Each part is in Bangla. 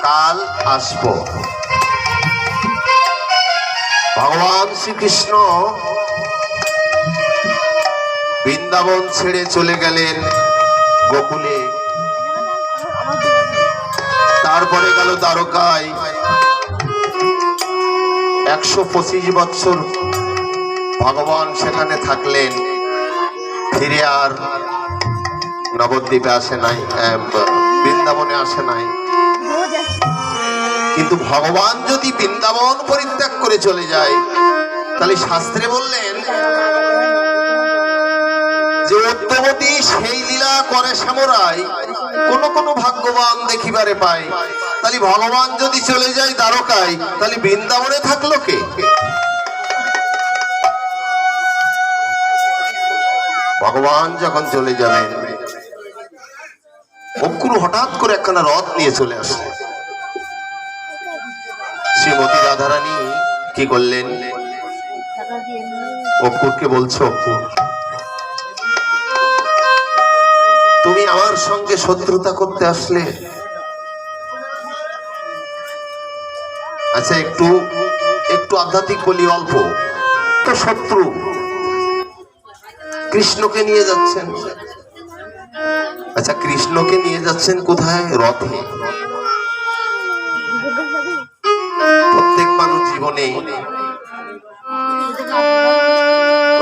কাল আসব। ভগবান শ্রীকৃষ্ণ বৃন্দাবন ছেড়ে চলে গেলেন গোকুলে, তারপরে গেল দ্বারকায়। 125 বৎসর ভগবান সেখানে থাকলেন, ফিরে আর নবদ্বীপে আসে নাই, বৃন্দাবনে আসে নাই। কিন্তু ভগবান যদি বৃন্দাবন পরিত্যাগ করে চলে যায়, তাহলে শাস্ত্রে বললেন যে উত্তমতী সেই লীলা করে সামরাই, কোন কোন ভাগ্যবান দেখিবারে পায়। তাহলে ভগবান যদি চলে যায় দ্বারকায়, তাহলে বৃন্দাবনে থাকলো কে? ভগবান যখন চলে যাবেন, অক্রু হঠাৎ করে একখানা রথ নিয়ে চলে আসলেন। শ্রীমতী রাধারানী কি করলেন? অক্রুরকে বলছো, অক্রুর তুমি আমার সঙ্গে শত্রুতা করতে আসলে? আচ্ছা, একটু একটু আধ্যাত্মিক বলি, অল্প তো শত্রু কৃষ্ণকে নিয়ে যাচ্ছেন। আচ্ছা, কৃষ্ণকে নিয়ে যাচ্ছেন কোথায়? রথে। প্রত্যেক মানুষ জীবনে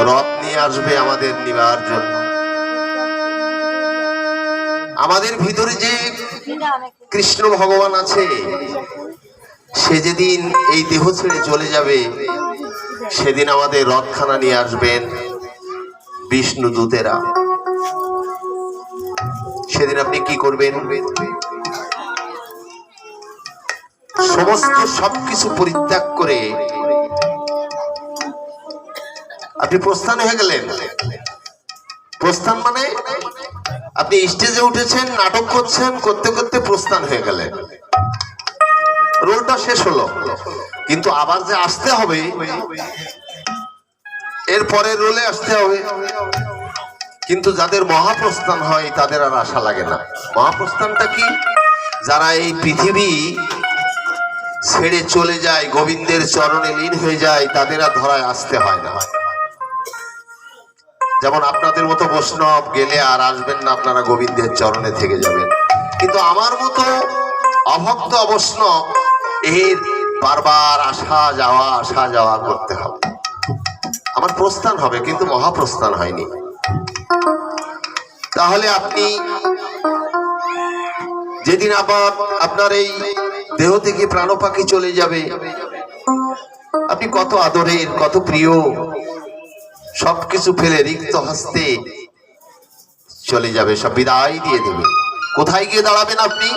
রথ নিয়ে আসবে আমাদের নিবার জন্য। আমাদের ভিতরে যে কৃষ্ণ ভগবান আছে, সে যেদিন এই দেহ ছেড়ে চলে যাবে, সেদিন আমাদের রথখানা নিয়ে আসবেন বিষ্ণু দূতেরা। সেদিন আপনি কি করবেন? সমস্ত সবকিছু পরিত্যাগ করে আপনি প্রস্থান হয়ে গেলেন। প্রস্থান মানে আপনি স্টেজে উঠেছেন, নাটক করছেন, করতে করতে প্রস্থান হয়ে গেলেন, রোলটা শেষ হলো। কিন্তু আবার যে আসতে হবে, এরপরে রোলে আসতে হবে। কিন্তু যাদের মহাপ্রস্থান হয় তাদের আর আশা লাগে না। মহাপ্রস্থানটা কি? যারা এই পৃথিবী ছেড়ে চলে যায়, গোবিন্দের চরণে লীন হয়ে যায়, তাদের আর ধরায় আসতে হয় না। যেমন আপনাদের মতো বৈষ্ণব গেলে আর আসবেন না, আপনারা গোবিন্দের চরণে থেকে যাবেন। কিন্তু আমার মতো অভক্ত অবৈষ্ণব এর বারবার আসা যাওয়া করতে হবে। আমার প্রস্থান হবে, কিন্তু মহাপ্রস্থান হয়নি। তাহলে আপনি যেদিন আবার আপনার এই দেহ থেকে প্রাণ পাখি চলে যাবে, আপনি কত আদরের, কত প্রিয়, সবকিছু ফেলে রিক্ত হস্তে চলে যাবে, সব বিদায় দিয়ে দেবে। কোথায় গিয়ে দাঁড়াবেন আপনি?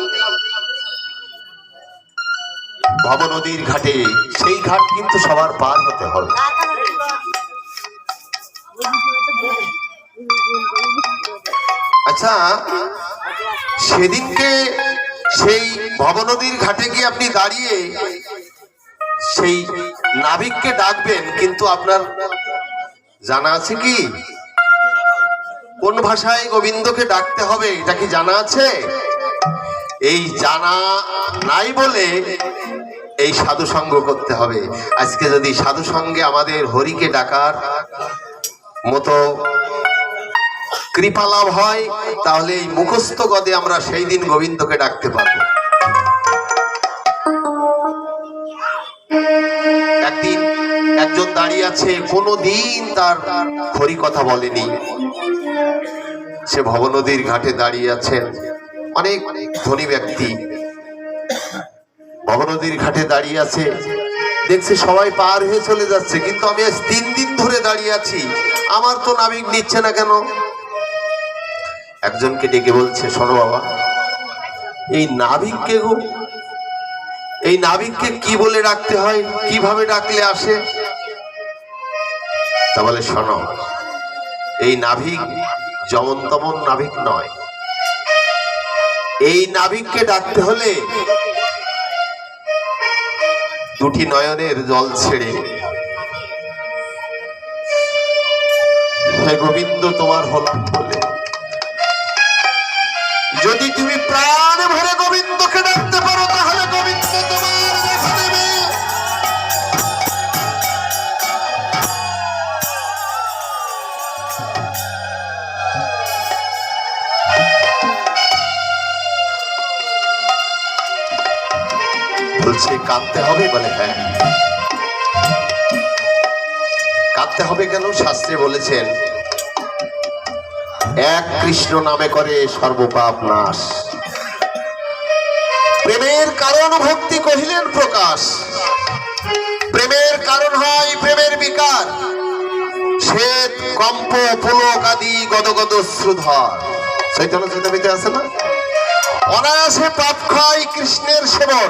ভব নদীর ঘাটে। সেই ঘাট কিন্তু সবার পার হতে হবে। আচ্ছা, সেদিনকে সেই ভবনদীর ঘাটে গিয়ে আপনি দাঁড়িয়ে সেই নাবিককে ডাকবেন, কিন্তু আপনার জানা আছে কি কোন ভাষায় গোবিন্দকে ডাকতে হবে? এটা কি জানা আছে? এই জানা নাই বলে এই সাধু সঙ্গ করতে হবে। আজকে যদি সাধু সঙ্গে আমাদের হরিকে ডাকার মতো কৃপা লাভ হয়, তাহলে এই মুখস্থ গদে আমরা সেই দিন গোবিন্দকে ডাকতে পারবো। একদিন একজন দাঁড়িয়ে আছে, কোনোদিন তার হরি কথা বলেনি, সে ভবনদীর ঘাটে দাঁড়িয়ে আছেন। অনেক ধনী ব্যক্তি ভবনদীর ঘাটে দাঁড়িয়ে আছে, দেখছে সবাই পার হয়ে চলে যাচ্ছে, কিন্তু আমি আজ 3 দিন ধরে দাঁড়িয়ে আছি, আমার তো নাবিক নিচ্ছে না কেন? একজনকে ডেকে বলছে, শোনো বাবা, এই নাবিককে গো, এই নাবিককে কি বলে ডাকতে হয়, কিভাবে ডাকলে আসে? তা বলে, শোনো, এই নাবিক যেমন তেমন নাবিক নয়। এই নাবিককে ডাকতে হলে 2টি নয়নের জল ছেড়ে, হে গোবিন্দ তোমার হলাম বলে, যদি তুমি প্রাণ ভরে গোবিন্দকে ডাকতে পারো, তাহলে বলছে কাঁদতে হবে? বলে হ্যাঁ। কাঁদতে হবে কেন? শাস্ত্রে বলেছেন এক কৃষ্ণ নামে করে সর্বপাপ নাশ। প্রেমের কারণ ভক্তি কহিলেন প্রকাশ। প্রেমের কারণ হয় প্রেমের বিকার। শ্বেত কম্প পুলক আদি গদগদ শ্রুধর। চৈতন্য চৈতন্যতে আছে না? অনায়াসে পাপ খায় কৃষ্ণের সেবন।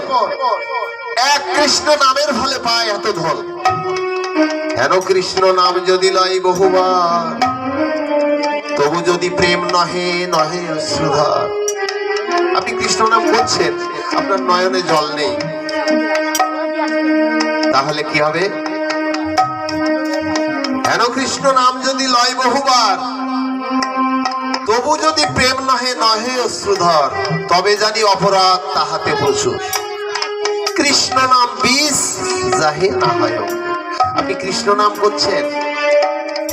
এক কৃষ্ণ নামের ফলে পায় এত ধন। হেন কৃষ্ণ নাম যদি লয় বহুবার, তবু যদি প্রেম নহে নহে অশ্রুধার। আপনি কৃষ্ণ নাম করছেন, আপনার নয়নে জল নেই, তাহলে কি হবে? হেন কৃষ্ণ নাম যদি লয় বহুবার, তবু যদি প্রেম নহে নহে অশ্রুধর, তবে জানি অপরাধ তাহাতে প্রচুর। কৃষ্ণ নাম বিষ যাহে না হয়। আপনি কৃষ্ণ নাম করছেন,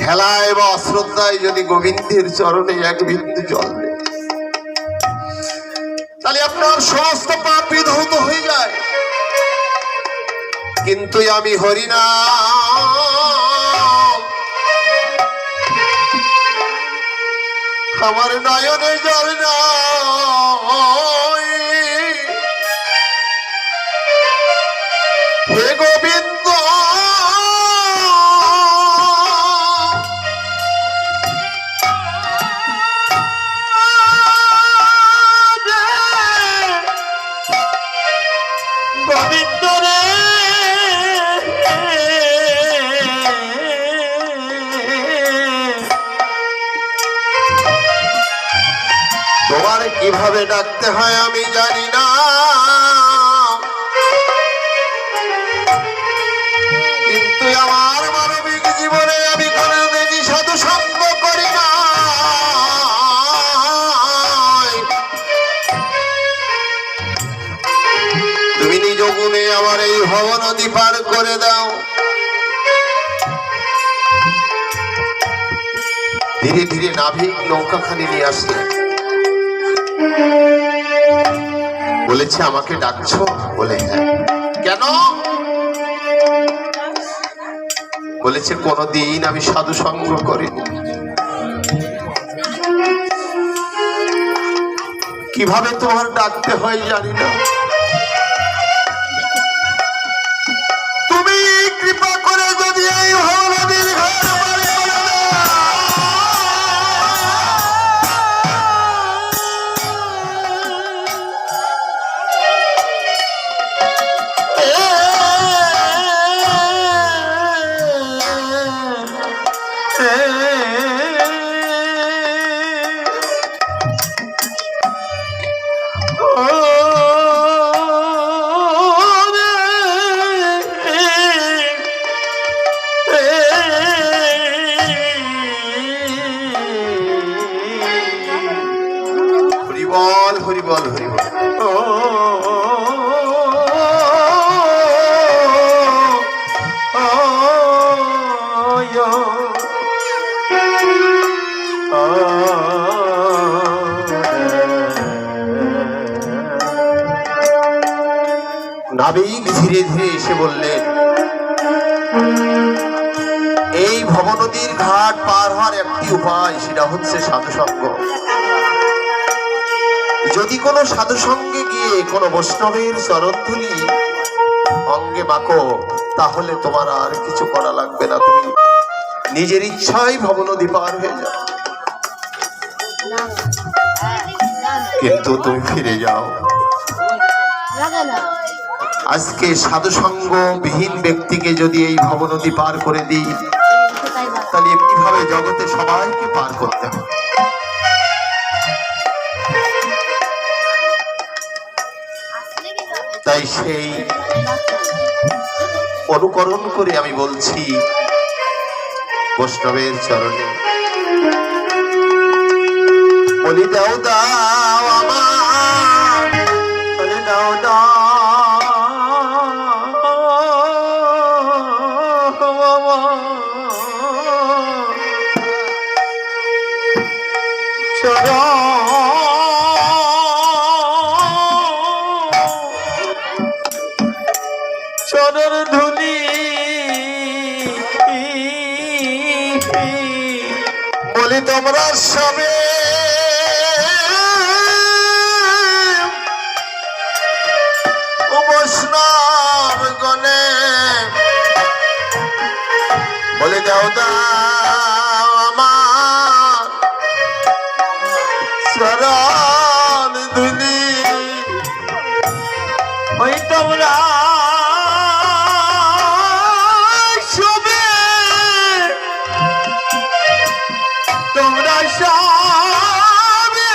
হেলায় বা অশ্রদ্ধায় যদি গোবিন্দের চরণে এক বিন্দু জল নেই, তাহলে আপনার সমস্ত পাপ বিধৌত হয়ে যায়। কিন্তু আমি হরিনাম, আমার নয়নে জল নাই। হে গোবিন্দ, গোবিন্দ রে, তোমার কিভাবে ডাকতে হয় আমি জানি না, কিন্তু আমার মানবিক জীবনে আমি কোনোদিনই সাধু সঙ্গ করি না। তুমি নিজ গুণে আমার এই ভব নদী পার করে দাও। ধীরে ধীরে নাবিক নৌকাখানি নিয়ে আসলে বলেছে আমাকে ডাকছো? বলে হ্যাঁ। কেন? বলেছে কোনদিন আমি সাধু সঙ্গ করিনি, কিভাবে তোমার ডাকতে হয় জানি না। তুমি কৃপা করে যদি এই ভবনদীর ঘর বাড়ি করে দাও, হরিবল হরিবল হরিবল। নাবিক ধীরে ধীরে এসে বললেন, এই ভবনদীর ঘাট পার হওয়ার একটি উপায়, সেটা হচ্ছে সাধুসঙ্গ। যদি কোনো সাধুসঙ্গে গিয়ে কোনো বৈষ্ণবের চরণধুলি অঙ্গে মাখো, তাহলে তোমার আর কিছু করা লাগবে না, তুমি নিজের ইচ্ছায় ভবনদী পার হয়ে যাও। কিন্তু তুমি ফিরে যাও। আজকে সাধুসঙ্গ বিহীন ব্যক্তিকে যদি এই ভবনদী পার করে দিই, তাহলে কিভাবে জগতে সবাইকে পার করতে হবে। তাই সেই অনুকরণ করে আমি বলছি, বৈষ্ণবের চরণে বলি দাও দাও আমার, বলি দাও দাও চরণ ধুলি বলি তোমরা সবে বৈষ্ণব গণে বলে দাও দাও আমার চরণ ধুলি ওই তোমরা তোমরা সবে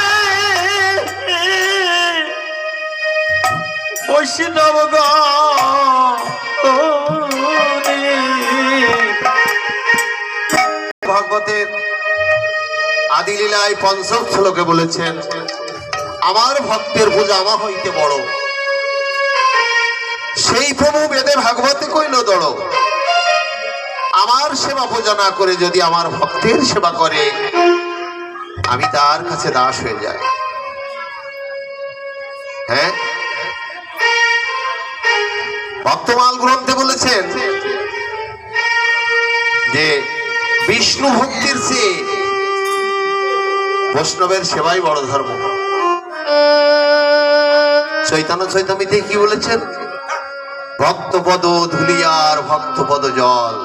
বৈষ্ণব ভাগবতের আদি লীলায় পঞ্চম শ্লোকে বলেছেন, আমার ভক্তের পূজা আমা হইতে বড়। সেই প্রভু বেদে ভাগবতে কইল দড়। আমার সেবা পূজা না করে যদি আমার ভক্তের সেবা করে, আমি তার কাছে দাস হয়ে যাই। হ্যাঁ, ভক্তমাল গ্রন্থে বলেছেন যে বিষ্ণু ভক্তির চেয়ে বৈষ্ণবের সেবাই বড় ধর্ম। চৈতন্য চৈতন্যতে কি বলেছেন? ভক্তপদ ধুলিয়ার ভক্তপদ জল,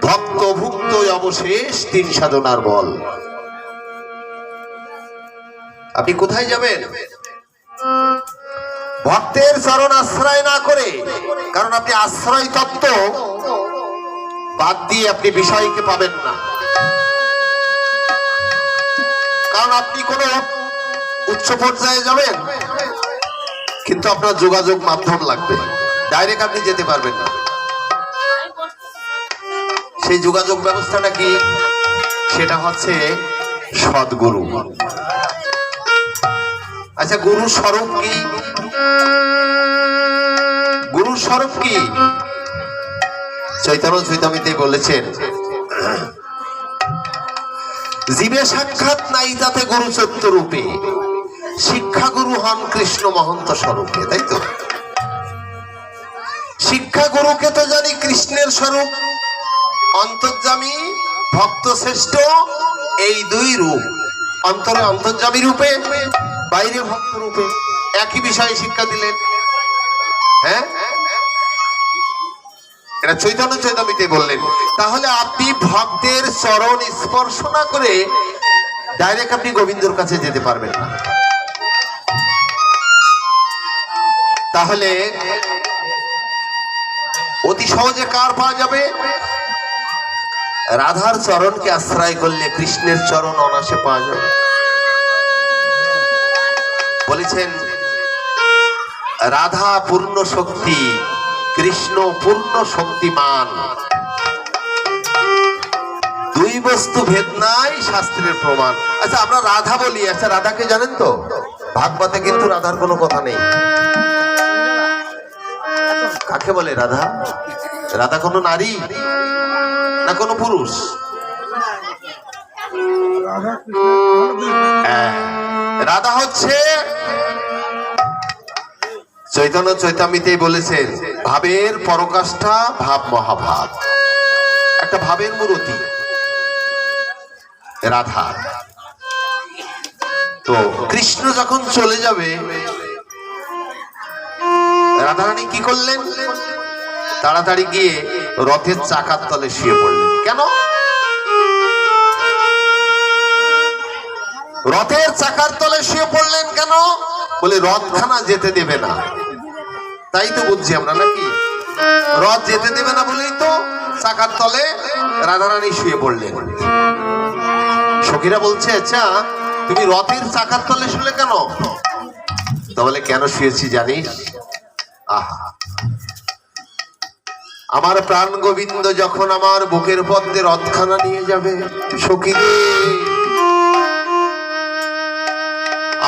ভক্ত ভুক্ত অবশেষ তিন সাধনার বল। আপনি কোথায় যাবেন? ভক্তের চরণ আশ্রয় না করে, কারণ আপনি আশ্রয় তত্ত্ব বাদ দিয়ে আপনি বিষয়কে পাবেন না। কারণ আপনি কোন উচ্চ পর্যায়ে যাবেন, কিন্তু আপনার যোগাযোগ মাধ্যম লাগবে, ডাইরেক্ট আপনি যেতে পারবেন না। সেই যোগাযোগ ব্যবস্থাটা কি? সেটা হচ্ছে সদ্গুরু। আচ্ছা, গুরু স্বরূপ কি? গুরু স্বরূপ কি? চৈতন্য চৈতন্যতে বলেছেন, জীবে সাক্ষাৎ নাই তাতে গুরু সত্য রূপে, শিক্ষা গুরু হন কৃষ্ণ মহন্ত স্বরূপে। তাই তো, শিক্ষা গুরুকে তো জানি কৃষ্ণের স্বরূপ, অন্তর্যামী ভক্ত শ্রেষ্ঠ, এই দুই রূপ। অন্তরে অন্তর্যামী রূপে, বাইরে ভক্ত রূপে, একই বিষয়ে শিক্ষা দিলেন। হ্যাঁ, এটা চৈতন্য চৈতন্যতে বললেন। তাহলে আপনি ভক্তের চরণ স্পর্শ না করে ডাইরেক্ট আপনি গোবিন্দর কাছে যেতে পারবেন না। তাহলে অতি সহজে কার পাওয়া যাবে? রাধার চরণকে আশ্রয় করলে কৃষ্ণের চরণ অনাসে পাওয়া যাবে। বলেছেন, রাধা পূর্ণ শক্তি, কৃষ্ণ পূর্ণ শক্তিমান, দুই বস্তু ভেদ নাই, শাস্ত্রের প্রমাণ। আচ্ছা, আমরা রাধা বলি, আচ্ছা রাধাকে জানেন তো? ভাগবতে কিন্তু রাধার কোনো কথা নেই। কাকে বলে রাধা? রাধা কোনো নারী না কোনো পুরুষ? রাধা হচ্ছে, চৈতন্য চৈতামিতেই বলেছেন, ভাবের পরকাষ্ঠা, ভাব মহাভাব, একটা ভাবের মূর্তি রাধা। তো কৃষ্ণ যখন চলে যাবে, রাধারানী কি করলেন? তাড়াতাড়ি গিয়ে রথের চাকার তলে শুয়ে পড়লেন। কেন? রথের চাকার তলে শুয়ে পড়লেন কেন? বলে রথখানা যেতে দেবে না। তাই তো বুঝছি আমরা, নাকি? রথ যেতে দেবে না বলেই তো চাকার তলে রাধারানী শুয়ে পড়লেন। সখীরা বলছে, আচ্ছা তুমি রথের চাকার তলে শুলে কেন? তাহলে কেন শুয়েছি জানিস? আহা, আমার প্রাণ গোবিন্দ যখন আমার বুকের পদ্মে রথখানা নিয়ে যাবে, সখীরে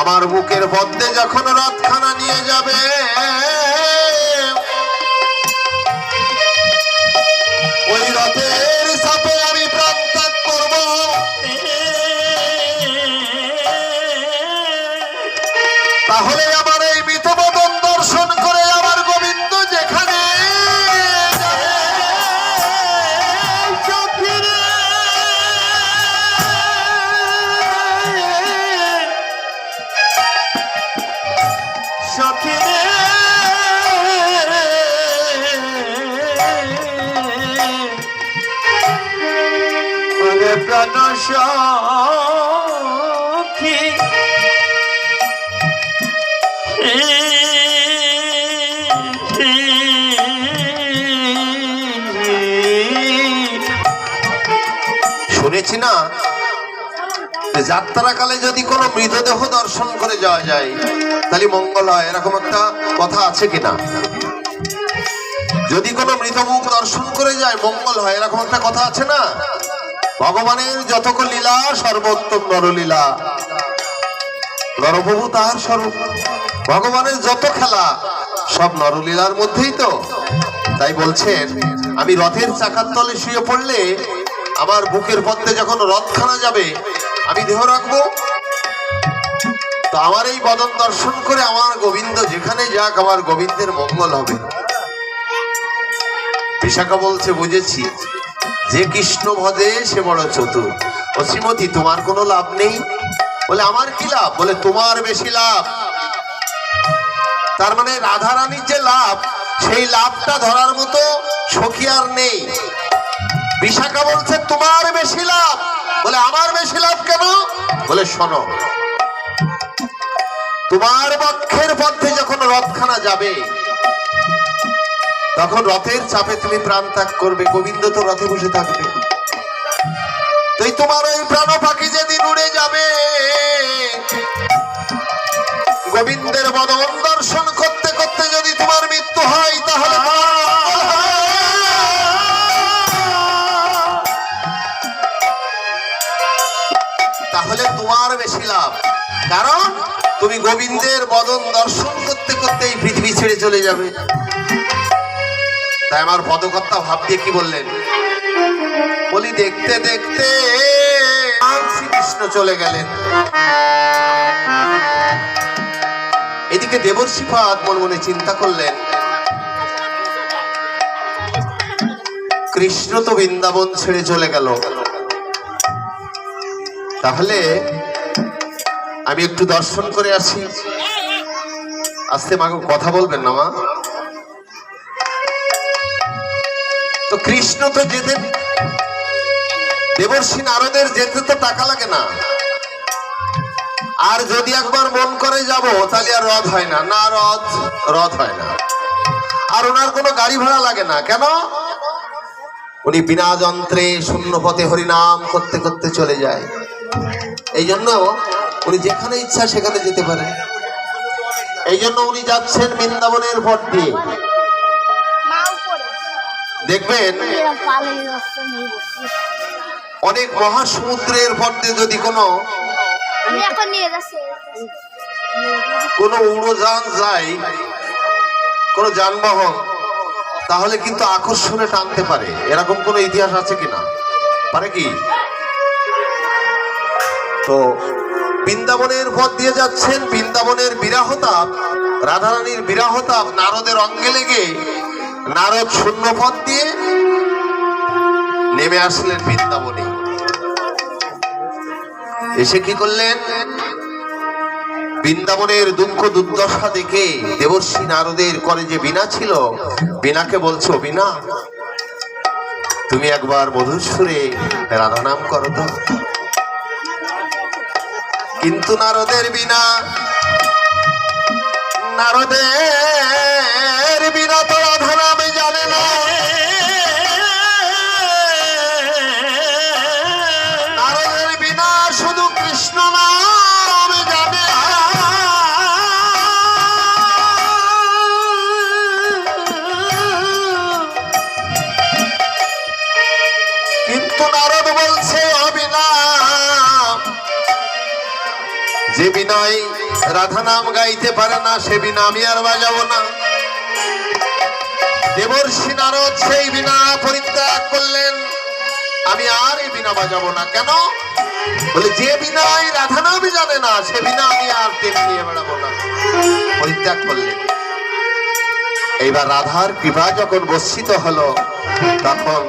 আমার বুকের পদ্মে যখন রথখানা নিয়ে যাবে, ওই রথের সাথে আমি প্রাণ ত্যাগ করব। তাহলে আমার এই মৃতবদন দর্শন করে আমার গোবিন্দ যেখানে সখী রে প্রাণ সখী শুনেছি না যাত্রাকালে যদি কোনো মৃতদেহ দর্শন করে যাওয়া যায় তাহলে মঙ্গল হয়, এরকম একটা কথা আছে কিনা? যদি কোনো মৃতমুখ দর্শন করে যায় মঙ্গল হয়, এরকম একটা কথা আছে না? ভগবানের যতক লীলা সর্বোত্তম নরলীলা, নরপ্রভু তাহার স্বরূপ। ভগবানের যত খেলা সব নরলীলার মধ্যেই তো। তাই বলছেন আমি রথের চাকার তলে শুয়ে পড়লে আমার বুকের মধ্যে যখন রথখানা যাবে আমি দেহ রাখবো, তো আমার এই বদন দর্শন করে আমার গোবিন্দ যেখানে যাক আমার গোবিন্দের মঙ্গল হবে। বিশাখা বলছে বুঝেছি, যে কৃষ্ণ ভজে সে বড় চতুর। ও শ্রীমতী তোমার কোনো লাভ নেই? বলে আমার কি লাভ? বলে তোমার বেশি লাভ। তার মানে রাধারানীর যে লাভ সেই লাভটা ধরার মতো সখী আর নেই। বিশাখা বলছে তোমার বেশি লাভ। বলে আমার বেশি লাভ কেন? বলে শোনো, তোমার বক্ষের পথে যখন রথখানা যাবে তখন রথের চাপে তুমি প্রাণ ত্যাগ করবে, গোবিন্দ তো রথে বসে থাকবে। তাই তোমার ওই প্রাণ পাখি যেদিন উড়ে যাবে গোবিন্দের বদন দর্শন করতে করতে যদি তোমার মৃত্যু হয় তাহলে তাহলে তোমার বেশি লাভ, কারণ তুমি গোবিন্দের বদন দর্শন করতে করতে এই পৃথিবী ছেড়ে চলে যাবে। তাই আমার পদকর্তা ভাব দিয়ে কি বললেন? বলি দেখতে দেখতে শ্রীকৃষ্ণ চলে গেলেন। এদিকে দেবর্ষিপাদ মনে মনে চিন্তা করলেন, কৃষ্ণ তো বৃন্দাবন ছেড়ে চলে গেল, তাহলে আমি একটু দর্শন করে আসি। আস্তে মাকে কথা বলবেন না মা। তো কৃষ্ণ তো যেতেন, দেবর্ষি নারদের যেতে তো টাকা লাগে না, আর যদি একবার মন করে যাব তাহলে আর রথ হয় না, না রথ হয় না, আর ওনার কোনো গাড়ি ভাড়া লাগে না। কেন? উনি বিনা যন্ত্রে শূন্য পথে হরিনাম করতে করতে চলে যায়। এই জন্য উনি যেখানে ইচ্ছা সেখানে যেতে পারেন। এই জন্য উনি যাচ্ছেন বৃন্দাবনের পথ দিয়ে। দেখবেন অনেক মহাসমুদ্রের পথে যদি কোনো উড়োযান যায়, কোনো যানবাহন, তাহলে কিন্তু আকর্ষণে টানতে পারে। এরকম কোনো ইতিহাস আছে কিনা? পারে কি? তো বৃন্দাবনের পথ দিয়ে যাচ্ছেন, বৃন্দাবনের বিরাহতাপ, রাধারানীর বিরাহতাপ নারদের অঙ্গে লেগে নারদ শূন্য পথ দিয়ে নেমে আসলেন বৃন্দাবনে। এসে কি করলেন? বৃন্দাবনের দুঃখ দুর্দশা দেখে দেবর্ষি নারদের করে যে বীণা ছিল, বীণাকে বলছো, বীণা তুমি একবার মধুর সুরে রাধা নাম করো তো। কিন্তু নারদের বীণা তো রাধা নামে জানে না। নারদের বীণা শুধু কৃষ্ণ নাম জানে। কিন্তু নারদ বলছে অবিনা, যে বিনয় রাধা নাম গাইতে পারে না সে বিনা আমি আর বাজাবো না। দেবর্ষি নারদ সেই বিনা পরিত্যাগ করলেন, আমি আর এই বিনা বাজাবো না। কেন? বলে যে বিনায় রাধা নামই জানে না সে বিনা আমি আর টেনে নিয়ে বেড়াবো না, পরিত্যাগ করলেন। এইবার রাধার কৃপা যখন বর্ষিত হলো তখন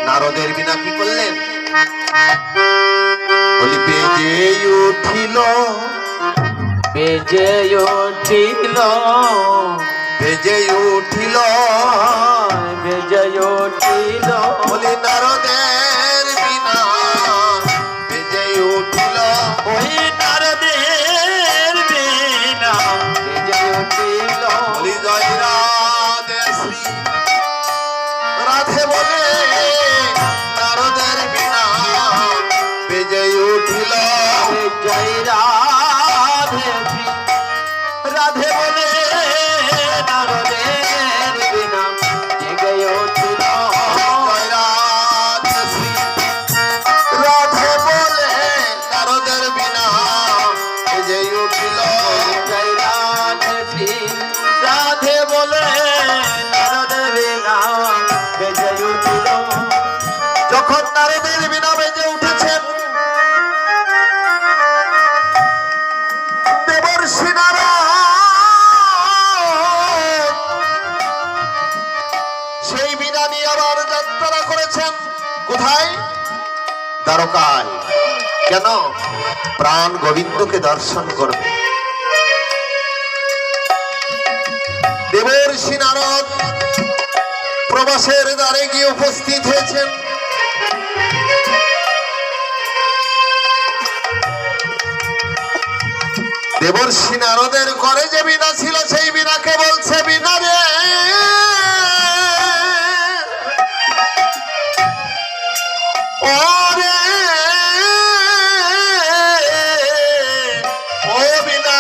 নারদের বিনা কি করলেন? বলি বেজে উঠিল বেজে উঠিল বেজে উঠিল বেজে উঠিল বলি নারদের বিনা বেজে উঠিল ওই নারদের বিনা বেজে উঠিল বলি জয় রাধে শ্রী রাধে বলে নারদের বিনা বেজে উঠিল জয় রাধে শ্রী রাধে বলে নারদের বিনা জেগে উঠিল জয় রাধে শ্রী রাধে বলে নারদের বিনা বেজে উঠিল জয় রাধে শ্রী রাধে বলে নারদের বিনা বেজে উঠিল যখন নারদের বিনা বেজে উঠেছেন দেবর্ষি নারদ সেই বিনা নিয়ে আবার যাত্রা করেছেন কোথায়? দ্বারকায়। কেন? প্রাণ গোবিন্দকে দর্শন করবে। দেবর্ষি নারদ প্রবাসের দ্বারে গিয়ে উপস্থিত হয়েছেন। দেবর্ষি নারদের ঘরে যে বীণা ছিল সেই বীণাকে বলছে, বীণা রে ওরে ও বীণা,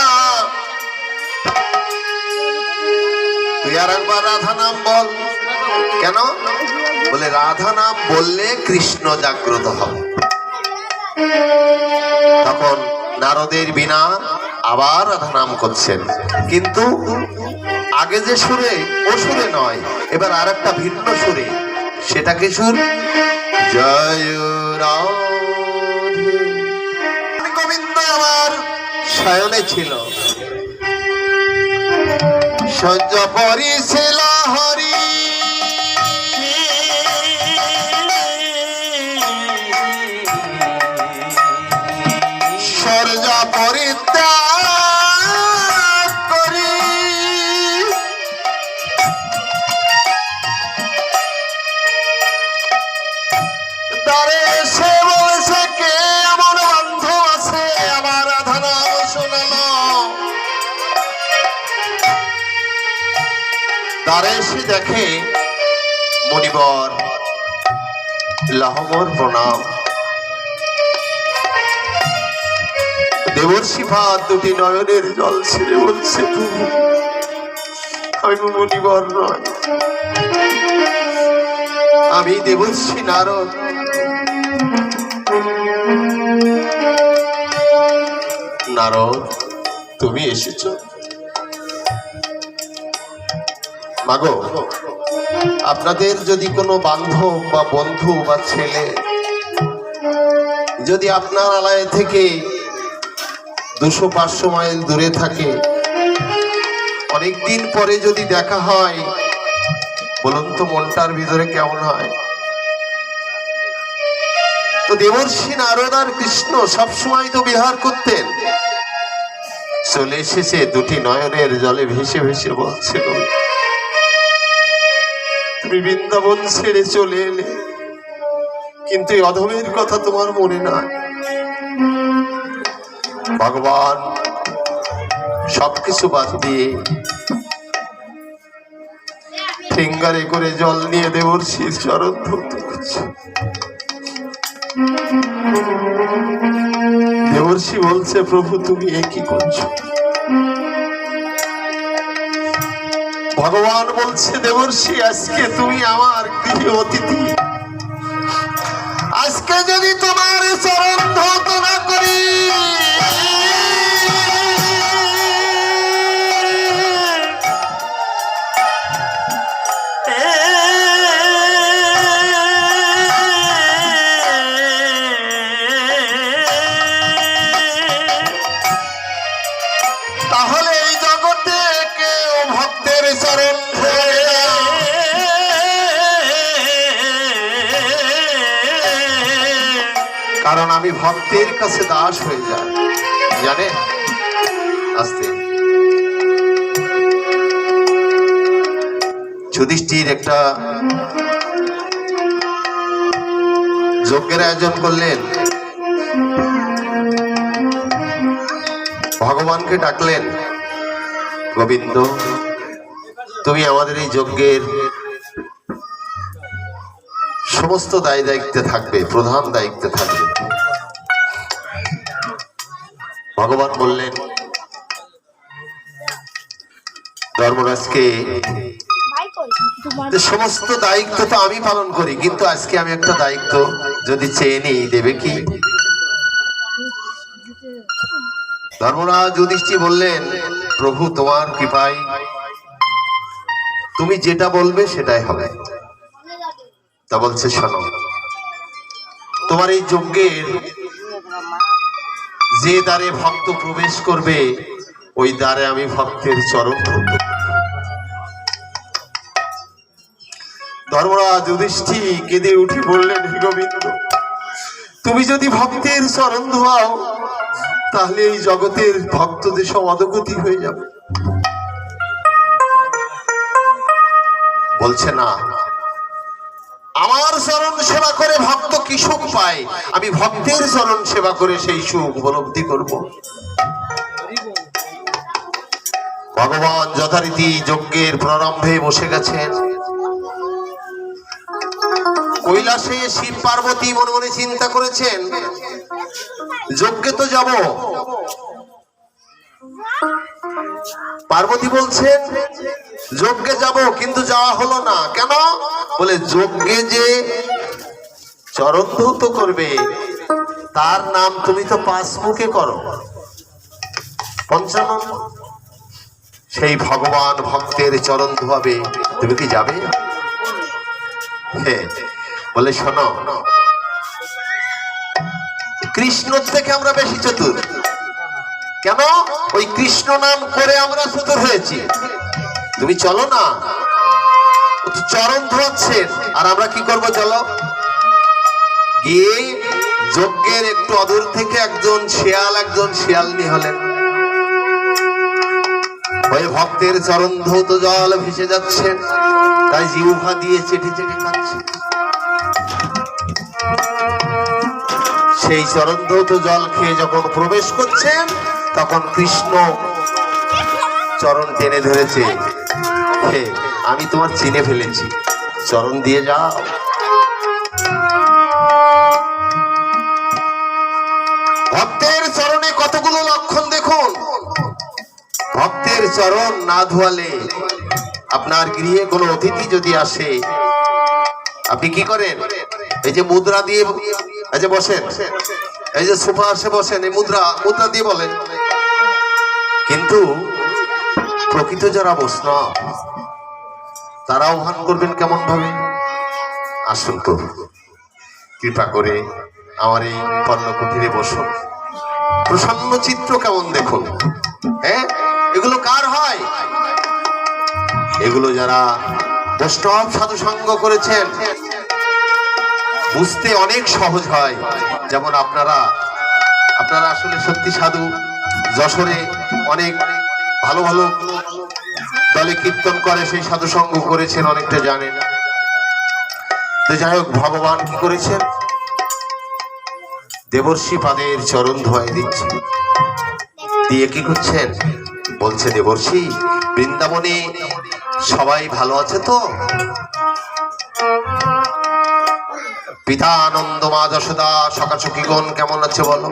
তুই আর একবার রাধা নাম বল। কেন? বলে রাধা নাম বললে কৃষ্ণ জাগ্রত হবে। তখন নারদের বীণা আবার রাধা নাম করছেন, কিন্তু আগে যে সুরে ও সুরে নয়, এবার আর একটা ভিন্ন সুরে। সেটা কি সুর? জয় রাধে। গোবিন্দ আমার শয়নে ছিল, সহ্য পরিছিল হরি, সর্য পরিত্যাগ করি দ্বারে এসে বলছে, কে এমন বান্ধব আছে আমার রাধা নাম শোনালো। দ্বারে এসে দেখে মণিবর লহমর প্রণাম। দেবর্ষি ভাত দুটি নয়নের জল ছেড়ে বলছে, প্রভু আমি মণিবর নয়, আমি দেবর্ষি নারদ। নারদ তুমি এসেছো? মাগো, আপনাদের যদি কোনো বান্ধব বা বন্ধু বা ছেলে যদি আপনার আলয় থেকে 200-500 মাইল দূরে থাকে, অনেকদিন পরে যদি দেখা হয়, বলুন তো মনটার ভিতরে কেমন হয়? তো দেবর্ষি নারদ আর কৃষ্ণ সবসময় তো বিহার করতেন। চলে এসেছে দুটি নয়নের জলে ভেসে ভেসে বলছিল, তুমি বৃন্দাবন ছেড়ে চলে এলে, কিন্তু এই অধমের কথা তোমার মনে নাই। ভগবান সবকিছু বাদ দিয়ে ফিঙ্গারে করে জল নিয়ে দেবর্ষির চরণ ধরতে করছে। দেবর্ষি বলছে, প্রভু তুমি এ কি করছো? ভগবান বলছে, দেবর্ষি আজকে তুমি আমার গৃহ অতিথি, আজকে যদি তোমার চরণ ধৌত না করি, তাহলে এই জগতে কেউ ভক্তের চরণ ধরে না। কারণ আমি ভক্তের কাছে দাস হয়ে যাই। জানেন, আস্তে। যুধিষ্ঠির একটা যজ্ঞের আয়োজন করলেন, ভগবানকে ডাকলেন, গোবিন্দ তুমি আমাদের এই যজ্ঞের সমস্ত দায় দায়িত্বে থাকবে, প্রধান দায়িত্বে থাকবে। ভগবান বললেন ধর্মরাজকে, সমস্ত দায়িত্ব তো আমি পালন করি, কিন্তু আজকে আমি একটা দায়িত্ব যদি চেয়ে নিই, দেবে কি? ধর্মরাজ যুধিষ্ঠির বললেন, প্রভু তোমার কৃপায় তুমি যেটা বলবে সেটাই হবে। তা বলছে, শোনো, তোমার এই যজ্ঞের যে দ্বারে ভক্ত প্রবেশ করবে, ওই দ্বারে আমি ভক্তের চরণ ধরব। ধর্মরাজ যুধিষ্ঠির কেঁদে উঠে বললেন, হে গোবিন্দ, তুমি যদি ভক্তের চরণ ধোয়াও, তাহলে এই জগতের ভক্তদের সব অধোগতি হয়ে যাবে। বলছে, না, আমার চরণ সেবা করে ভক্ত কি সুখ পায়, আমি ভক্তের চরণ সেবা করে সেই সুখ উপলব্ধি করব। ভগবান যথারীতি যজ্ঞের প্রারম্ভে বসে গেছেন। কৈলাসে শিব পার্বতী মনে মনে চিন্তা করেছেন, যজ্ঞে তো যাব। পার্বতী বলছেন, যজ্ঞে যাব, কিন্তু যাওয়া হলো না। কেন? বলে, যজ্ঞে যে চরণ ধৌত করবে, তার নাম তুমি তো 5 মুখে করো, পঞ্চানন। সেই ভগবান ভক্তের চরণ ধোয়াবে, তুমি কি যাবে? বলে, শোনো, কৃষ্ণ থেকে আমরা বেশি চতুর। কেন? ওই কৃষ্ণ নাম করে আমরা চতুর হয়েছি। তুমি চলো না, চরণ ধোয়াচ্ছেন, আর আমরা কি করবো? চলো। গিয়ে যজ্ঞের একটু অদূর থেকে একজন শিয়ালনি হলেন, ওই ভক্তের চরণ ধৌত জল ভেসে যাচ্ছেন, তাই জিহ্বা দিয়ে চেটে চেটে খাচ্ছে। সেই চরণ ধৌত জল খেয়ে যখন প্রবেশ করছেন, তখন কৃষ্ণ চরণ টেনে ধরেছে, হে, আমি তোমার চিনে ফেলেছি, চরণ দিয়ে যাও। ভক্তের চরণে কতগুলো লক্ষণ দেখুন। ভক্তের চরণ না ধোয়ালে, আপনার গৃহে কোনো অতিথি যদি আসে, আপনি কি করেন? এই যে মুদ্রা দিয়ে, এই যে বসেন, এই যে সোফা আসে বসেন, এই মুদ্রা দিয়ে বলেন। কিন্তু প্রকৃত যারা বৈষ্ণব, তারা আহ্বান করবেন কেমন ভাবে? আসুন প্রভু, কৃপা করে আমার এই পর্ণকুটিরে বসুন। প্রসন্ন চিত্র কেমন দেখুন। হ্যাঁ, এগুলো কার হয়? এগুলো যারা বৈষ্ণব সাধু সঙ্গ করেছেন, বুঝতে অনেক সহজ হয়। যেমন আপনারা আসলে সত্যি সাধু, যশোরে অনেক ভালো ভালো দলে কীর্তন করে, সেই সাধু সঙ্গ করেছেন, অনেকটা জানেন। তো যাই হোক, ভগবান কি করেছেন? দেবর্ষি পাদের চরণ ধোয়াই দিচ্ছে, দিয়ে কি করছেন? বলছে, দেবর্ষি, বৃন্দাবনে সবাই ভালো আছে তো? পিতা আনন্দ, মা যশোদা, সখাসখীগণ কেমন আছে বলো?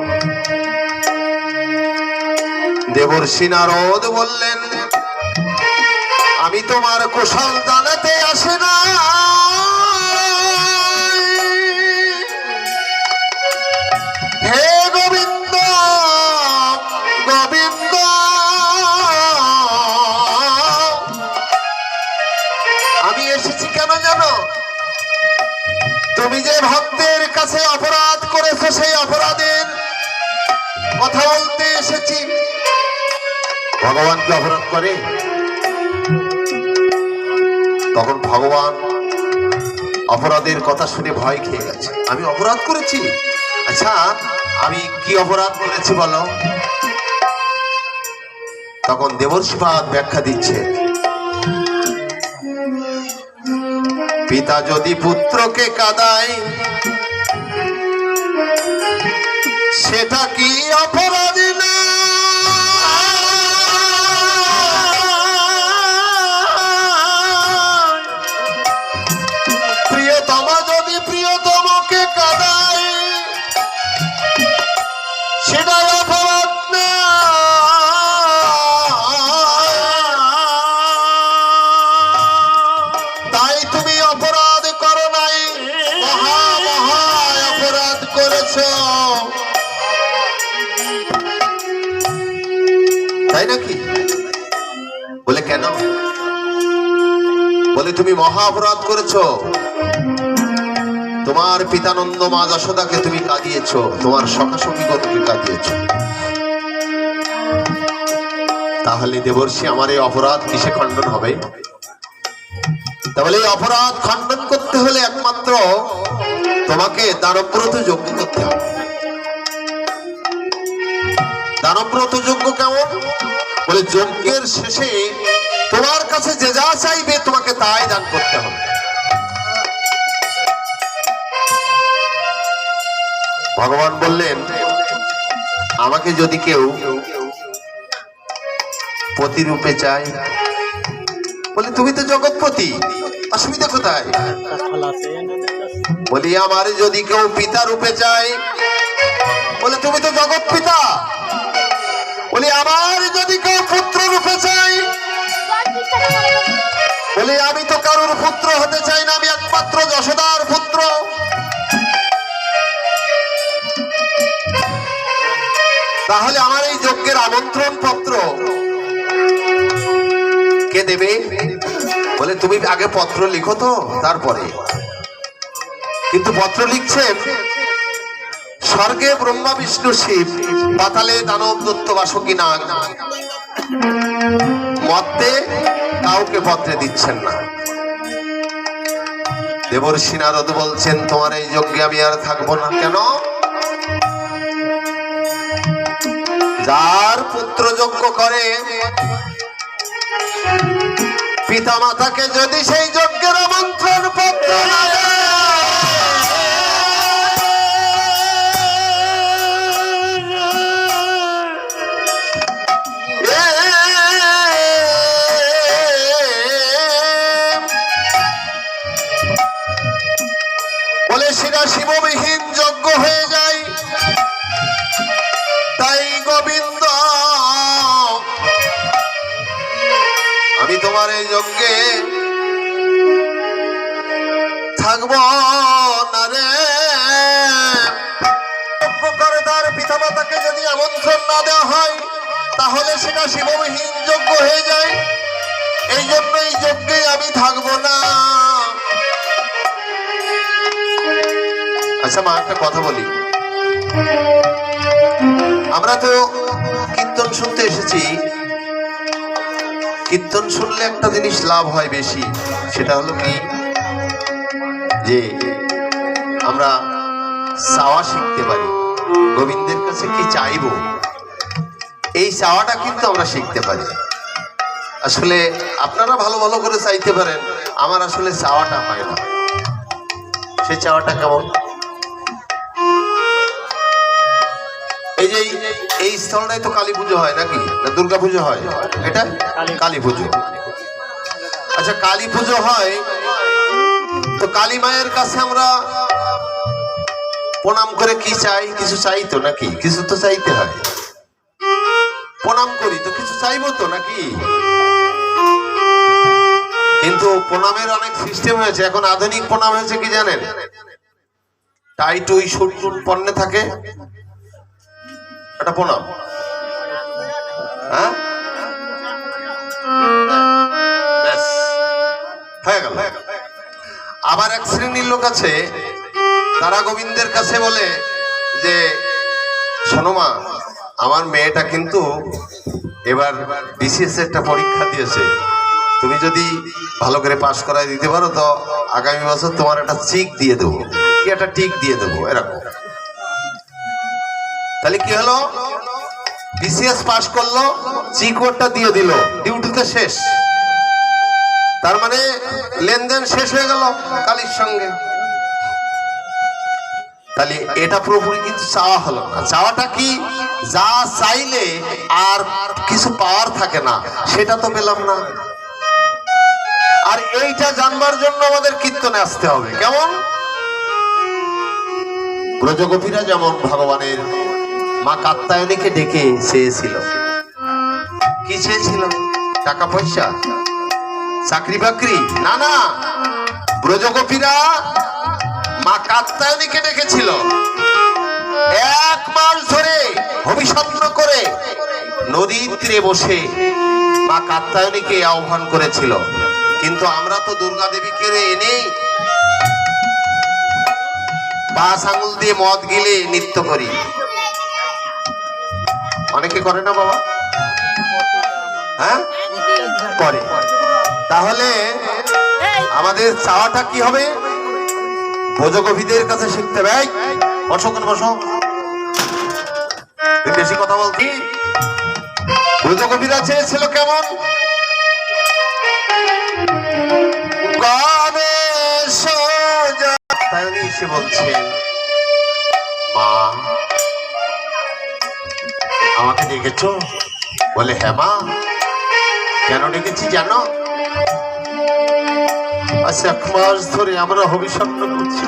দেবর্ষি নারদ বললেন, আমি তোমার কুশল জানাতে আসে না, হে গোবিন্দ, গোবিন্দ, আমি এসেছি কেন জানো? তুমি যে ভক্তের কাছে অপরাধ করেছো, সেই অপরাধের কথা বলতে এসেছি। ভগবান কি অপরাধ করে? তখন ভগবান অপরাধের কথা শুনে ভয় খেয়ে গেছে। আমি অপরাধ করেছি? আচ্ছা, আমি কি অপরাধ করেছি বলো? তখন দেবর্ষিপাদ ব্যাখ্যা দিচ্ছে, পিতা যদি পুত্রকে কাঁদায় সেটা কি অপরাধী না? প্রিয়তমা যদি প্রিয়তমকে কাঁদায় সেটা অপরাধ না। তাই তুমি অপরাধ করো নাই, মহা মহা অপরাধ করেছ। তাই নাকি? বলে কেন? বলে তুমি মহা অপরাধ করেছ, তোমার পিতানন্দ মা যশোদাকে তুমি কাঁদিয়েছ, তোমার সখাসখীগণকে কাঁদিয়েছ। তাহলে দেবর্ষি আমার এই অপরাধ কিসে খণ্ডন হবে? তাহলে এই অপরাধ খণ্ডন করতে হলে একমাত্র তোমাকে দানব্রত যজ্ঞ করতে হবে। দানব্রত যজ্ঞ কেমন? বলে যজ্ঞের শেষে তোমার কাছে যে যা চাইবে তোমাকে তাই দান করতে হবে। ভগবান বললেন, আমাকে যদি কেউ পতি রূপে চায়, বলে তুমি তো জগৎপতি, অসুবিধা কোথায়? বলি আমার যদি কেউ পিতা রূপে চায়, বলে তুমি তো জগৎ পিতা। বলি আমার যদি কেউ পুত্র রূপে চাই, বলি আমি তো কারোর পুত্র হতে চাই না, আমি একমাত্র যশোদার পুত্র। তাহলে আমার এই যজ্ঞের আমন্ত্রণ পত্র কে দেবে? বলে তুমি আগে পত্র লিখো তো, তারপরে। কিন্তু পত্র লিখছেন স্বর্গে ব্রহ্মা বিষ্ণু শিব, পাতালে দানব দত্ত বাসুকী নাগ, মধ্যে কাউকে পত্রে দিচ্ছেন না। দেবর্ষি নারদ বলছেন, তোমার এই যজ্ঞে আমি আর থাকবো না। কেন? যার পুত্র যজ্ঞ করে পিতা মাতাকে যদি সেই যজ্ঞের আমন্ত্রণ পত্র না দেয়, বলে সেটা শিববিহীন যজ্ঞ হয়ে যায়। তাই গোবিন্দ, আমি তোমার এই যজ্ঞে থাকব না রে। তার পিতা মাতাকে যদি আমন্ত্রণ না দেওয়া হয় তাহলে সেটা শিববিহীন যজ্ঞ হয়ে যায়। এই জন্য এই যজ্ঞে আমি থাকব না। আচ্ছা মা, একটা কথা বলি, আমরা তো কীর্তন শুনতে এসেছি। কীর্তন শুনলে একটা জিনিস লাভ হয় বেশি, সেটা হলো কি, যে আমরা চাওয়া শিখতে পারি। গোবিন্দের কাছে কি চাইবো, এই চাওয়াটা কিন্তু আমরা শিখতে পারি। আসলে আপনারা ভালো ভালো করে চাইতে পারেন, আমার আসলে চাওয়াটা হয় না। সেই চাওয়াটা কেমন? এই যে এই স্থলটাই তো কালী পুজো হয় নাকি, না দুর্গা পুজো হয়? এটা কালী পুজো। আচ্ছা, কালী পুজো হয় তো কালী মায়ের কাছে আমরা প্রণাম করে কি চাই? কিছু চাই তো নাকি? কিছু তো চাইতে হয়। প্রণাম করি তো কিছু চাইবো তো নাকি? কিন্তু প্রণামের অনেক সিস্টেম হয়েছে। এখন আধুনিক প্রণাম হয়েছে কি জানেন? টাই টুই সুট টুট পণ্যে থাকে একটা প্রণাম। হ্যাঁ, ব্যাস হয়ে গেল। আবার এক শ্রেণীর লোক আছে, তারা গোবিন্দের কাছে বলে যে শোনো মা, আমার মেয়েটা কিন্তু এবার বিসিএস একটা পরীক্ষা দিয়েছে, তুমি যদি ভালো করে পাশ করায় দিতে পারো তো আগামী বছর তোমার একটা চিক দিয়ে দেবো, কি একটা টিক দিয়ে দেবো, এরকম। তাহলে কি হলো? বিসিএস পাশ করলো, চিকোরটা দিয়ে দিল, ডিউটিতে শেষ। তার মানে লেনদেন শেষ হয়ে গেল কালীর সঙ্গে। তাহলে এটা পুরোপুরি কিন্তু চাওয়া হলো না। চাওয়াটা কি? যা চাইলে আর কিছু পাওয়ার থাকে না, সেটা তো পেলাম না। আর এইটা জানবার জন্য আমাদের কীর্তনে আসতে হবে। কেমন? ব্রজগোপীরা যেমন ভগবানের মা কাত্যায়নীকে ডেকে চেয়েছিল। কি চেয়েছিল? টাকা পয়সা, চাকরি বাকরি? না না, ব্রজগোপীরা মা কাত্যায়নীকে ডেকেছিল। 1 মাস ধরে অভিষণ্ণ করে নদীর তীরে বসে মা কাত্যায়নীকে আহ্বান করেছিল। কিন্তু আমরা তো দুর্গা দেবীকে এনে বাস আঙুল দিয়ে মদ গিলে নৃত্য করি। অনেকে করে না বাবা? হ্যাঁ করে। তাহলে আমাদের চাওয়াটা কি হবে? ব্রজগোপীদের কাছে শিখতে হবে। বসো, কেন বসো, বেশি কথা বলছি। ব্রজগোপীরা চেয়েছিল কেমন? এসে বলছেন, মা আমাকে ডেকেছো? বলে হ্যাঁ মা। কেন ডেকেছি জানো? আচ্ছা, 1 মাস ধরে আমরা অভিষণ্ণ করছি,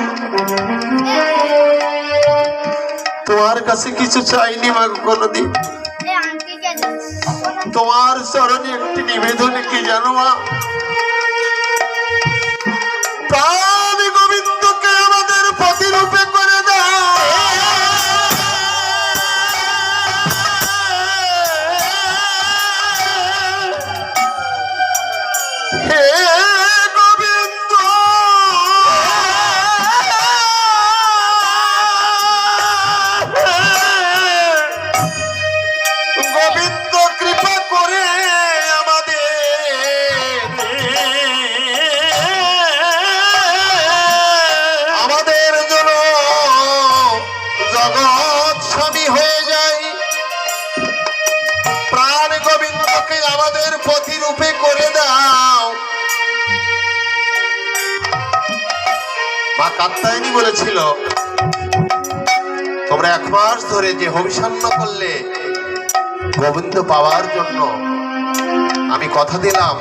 তোমার কাছে কিছু চাইনি মা কোনোদিন। তোমার চরণে একটি নিবেদনে কি জানো মা? প্রাণ গোবিন্দকে আমাদের প্রতিরূপে করে দাও। হে গোবিন্দ, গোবিন্দ কৃপা করে আমাদের জন্য জগৎ স্বামী হয়ে যায়। প্রাণ গোবিন্দকে আমাদের প্রতিরূপে করে দাও। মা কাত্যায়নী বলেছিল, তোমরা 1 মাস ধরে যে অভিষণ্ণ করলে গোবিন্দ পাওয়ার জন্য, আমি কথা দিলাম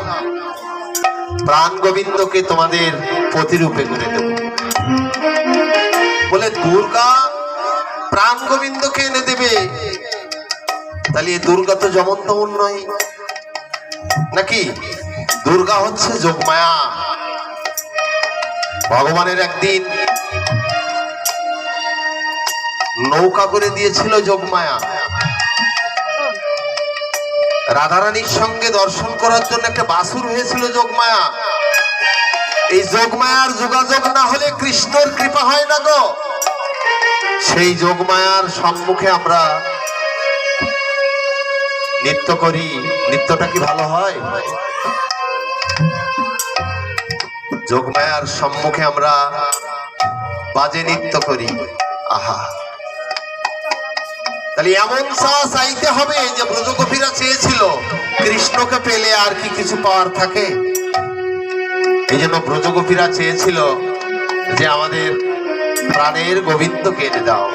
প্রাণ গোবিন্দকে তোমাদের প্রতিরূপে করে দেব। বলে দুর্গা প্রাণ গোবিন্দকে এনে দেবে? তাহলে দুর্গা তো যেমন তেমন নয় নাকি? দুর্গা হচ্ছে যোগমায়া। ভগবানের একদিন নৌকা করে দিয়েছিল যোগমায়া। রাধারানীর সঙ্গে দর্শন করার জন্য একটা বাসুর হয়েছিল যোগমায়া। এই যোগমায়ার যোগাযোগ না হলে কৃষ্ণর কৃপা হয় না গো। সেই যোগমায়ার সম্মুখে আমরা নৃত্য করি। নৃত্যটা কি ভালো হয়? যোগমায়ার সম্মুখে আমরা বাজে নৃত্য করি। আহা, তাহলে এমন চাইতে হবে যে ব্রজগোপীরা চেয়েছিল কৃষ্ণকে পেলে আর কি কিছু পাওয়ার থাকে। এই জন্য ব্রজগোপীরা চেয়েছিল যে আমাদের প্রাণের গোবিন্দকে এনে দাও।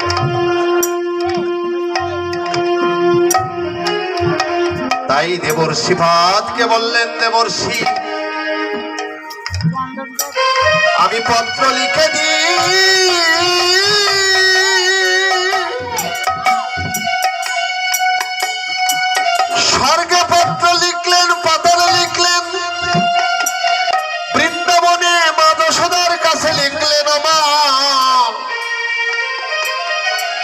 তাই দেবর্ষি ভাতকে বললেন, দেবর্ষি আমি পত্র লিখে দিই, স্বর্গে পত্র লিখলেন, পাতালে লিখলেন, বৃন্দাবনে মা যশোদার কাছে লিখলেন, মা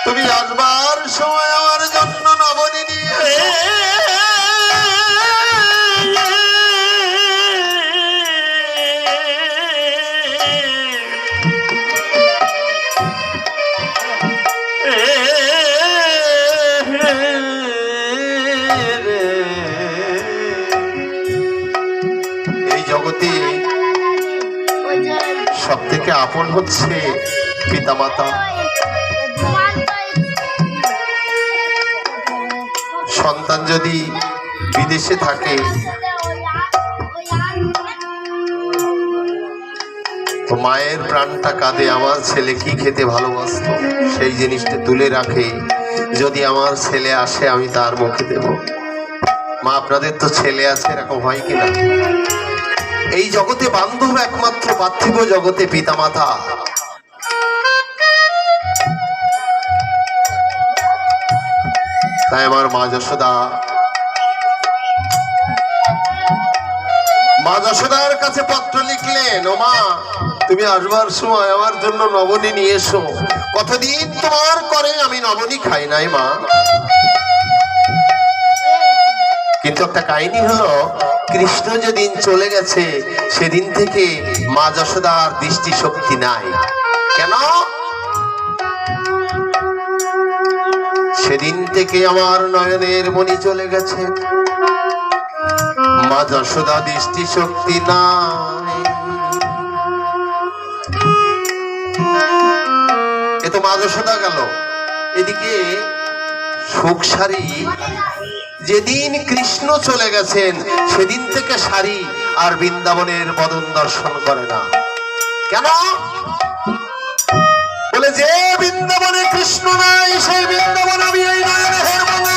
তুমি আসবার সময় আমার জন্য নবনী নিয়ে সব থেকে আপন হচ্ছে পিতামাতা। সন্তান যদি বিদেশে থাকে তো মায়ের প্রাণটা কাঁদে, আমার ছেলে কি খেতে ভালোবাসতো, সেই জিনিসটা তুলে রাখে, যদি আমার ছেলে আসে আমি তার মুখে দেব। মা, আপনাদের তো ছেলে আছে, এরকম হয় কিনা? এই জগতে বান্ধব একমাত্র পার্থিব জগতে পিতামাতা। তাই আমার মা যশোদার কাছে পত্র লিখলেন, ও মা, তুমি আসবার সময় আমার জন্য নবনী নিয়ে এসো। কতদিন তোমার করে আমি নবনী খাই নাই মা। কিন্তু একটা কাহিনী হলো, কৃষ্ণ যেদিন চলে গেছে সেদিন থেকে মা যশোদার দৃষ্টিশক্তি নাই। কেন? সেদিন থেকে আমার নয়নের মণি চলে গেছে, মা যশোদা দৃষ্টিশক্তি নাই। এ তো মা যশোদা গেল। এদিকে সুখসারী যেদিন কৃষ্ণ চলে গেছেন সেদিন থেকে সারি আর বৃন্দাবনের বদন দর্শন করে না। কেন? বলে যে বৃন্দাবনে কৃষ্ণ নাই, সেই বৃন্দাবন আমি এই নয়নে হেরব না।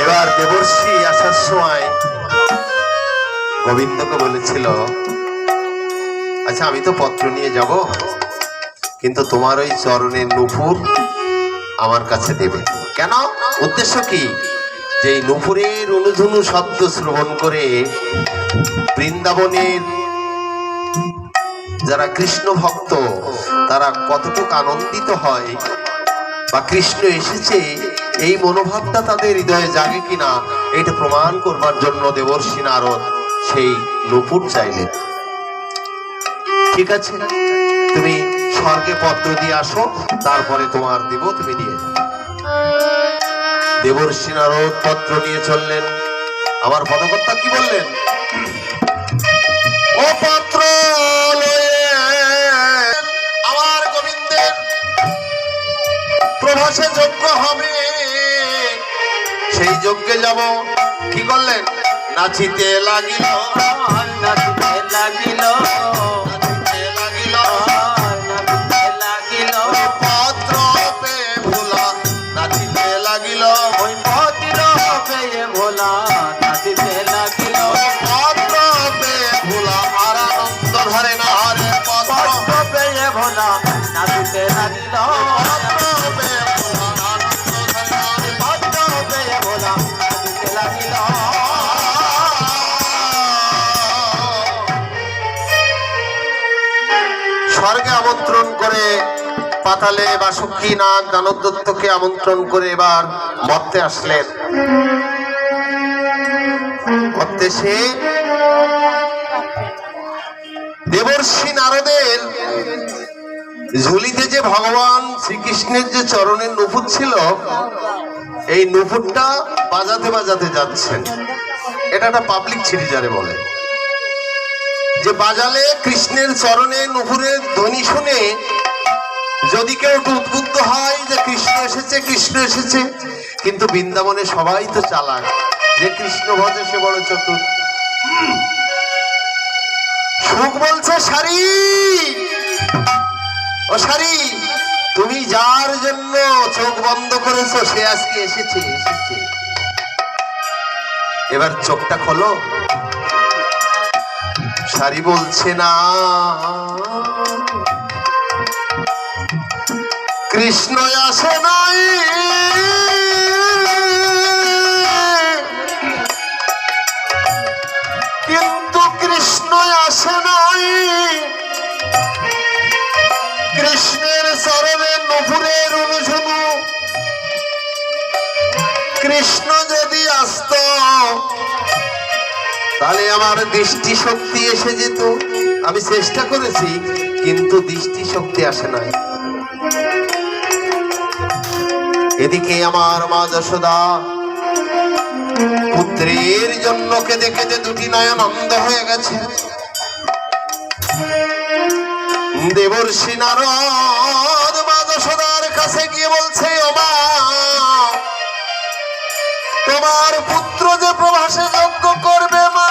এবার দেবর্ষি আসার সময় গোবিন্দকে বলেছিল, আচ্ছা আমি তো পত্র নিয়ে যাব, কিন্তু তোমার ওই চরণের নুপুর আমার কাছে দেবে। কেন? উদ্দেশ্য কি? যে এই নুপুরের অনুধুনু শব্দ শ্রবণ করে বৃন্দাবনের যারা কৃষ্ণ ভক্ত তারা কতটুকু আনন্দিত হয়, বা কৃষ্ণ এসেছে এই মনোভাবটা তাদের হৃদয়ে জাগে কিনা, এটা প্রমাণ করবার জন্য দেবর্ষি নারদ সেই নুপুর চাইলেন। ঠিক আছে, তুমি স্বর্গে পত্র দিয়ে আসো, তারপরে তোমার দেব, তুমি নিয়ে যাও। দেবর্ষি নারদ পত্র নিয়ে চললেন। আমার পদকর্তা কি বললেন? ও পত্র আমার গোবিন্দের প্রভাসে যজ্ঞ হবে, সেই যজ্ঞে যাব। কি করলেন? নাচিতে লাগিল, নাচিতে লাগিল, নাচিতে লাগিল, নাচিতে লাগিল, পত্র পে ভোলা নাচিতে লাগিল, ওই পতির পেয়ে ভোলা নাচিতে লাগিল, পত্র পে ভোলা আর আনন্দ ধরে না রে, পত্র পেয়ে ভোলা নাচিতে লাগিল, পত্র পে ভোলা আনন্দ ধরে না রে, পত্র পেয়ে ভোলা নাচিতে লাগিল। স্বর্গে আমন্ত্রণ করে, পাতালে বাসুকি নাগ দানব দত্তকে আমন্ত্রণ করে এবার মর্তে আসলেন। মর্তে সে দেবর্ষি নারদের ঝুলিতে যে ভগবান শ্রীকৃষ্ণের যে চরণের নুপুর ছিল, এই নুপুরটা বাজাতে বাজাতে যাচ্ছেন। এটা একটা পাবলিক ছিরি যারে বলে, যে বাজালে কৃষ্ণের চরণে নুপুরের ধ্বনি শুনে যদি কেউ একটু উদ্বুদ্ধ হয় যে কৃষ্ণ এসেছে, কৃষ্ণ এসেছে। কিন্তু বৃন্দাবনে সবাই তো চালাক, যে কৃষ্ণ ভজে সে বড় চতুর। সুখ বলছে, সারি ও সারি, তুমি যার জন্য চোখ বন্ধ করেছো সে আজকে এসেছে, এসেছে। এবার চোখটা খোলো। সারি বলছে, না, কৃষ্ণ আসে নাই, কিন্তু কৃষ্ণ আসে নাই। কৃষ্ণের চরণে নুপুরের অনুঝুনু, কৃষ্ণ যদি আসত তাহলে আমার দৃষ্টি শক্তি এসে যেত। আমি চেষ্টা করেছি, কিন্তু দৃষ্টি শক্তি আসে না। এদিকে আমার মা যশোদা পুত্রের জন্য কেঁদে কেঁদে দুটি নয়ন অন্ধ হয়ে গেছে। দেবর্ষি নারদ মা যশোদার কাছে গিয়ে বলছে, ও মা, তোমার পুত্র যে প্রভাসে যজ্ঞ করবে মা,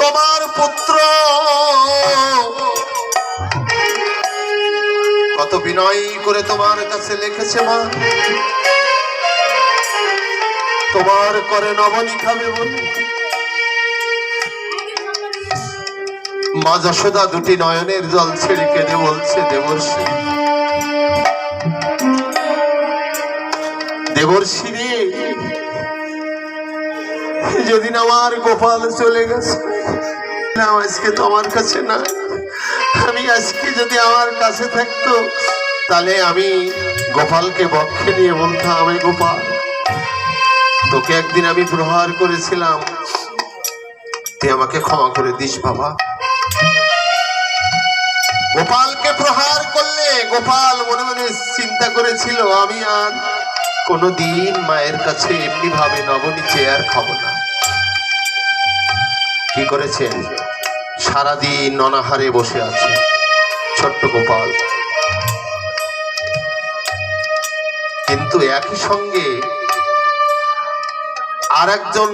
তোমার পুত্র কত বিনয় করে তোমার কাছে লিখেছে মা, তোমার করে নবনী খাবে বলে। মা যশোদা দুটি নয়নের জল ছেড়ে কেঁদে বলছে, দেবর্ষি, দেবর্ষি রে, যেদিন আমার গোপাল চলে গেছে, আজকে তো আমার কাছে না, আমি আজকে যদি আমার কাছে থাকতো তাহলে আমি গোপালকে বক্ষে নিয়ে বলতাম, আমি গোপাল, তোকে একদিন আমি প্রহার করেছিলাম, তুই আমাকে ক্ষমা করে দিস বাবা। গোপালকে প্রহার করলে গোপাল মনে মনে চিন্তা করেছিল, আমি আর কোনোদিন মায়ের কাছে এমনি ভাবে নবনী চেয়ার খাবো না। কি করেছেন? সারাদিন অনাহারে বসে আছে ছোট্ট গোপাল, কিন্তু একই সঙ্গে আর একজন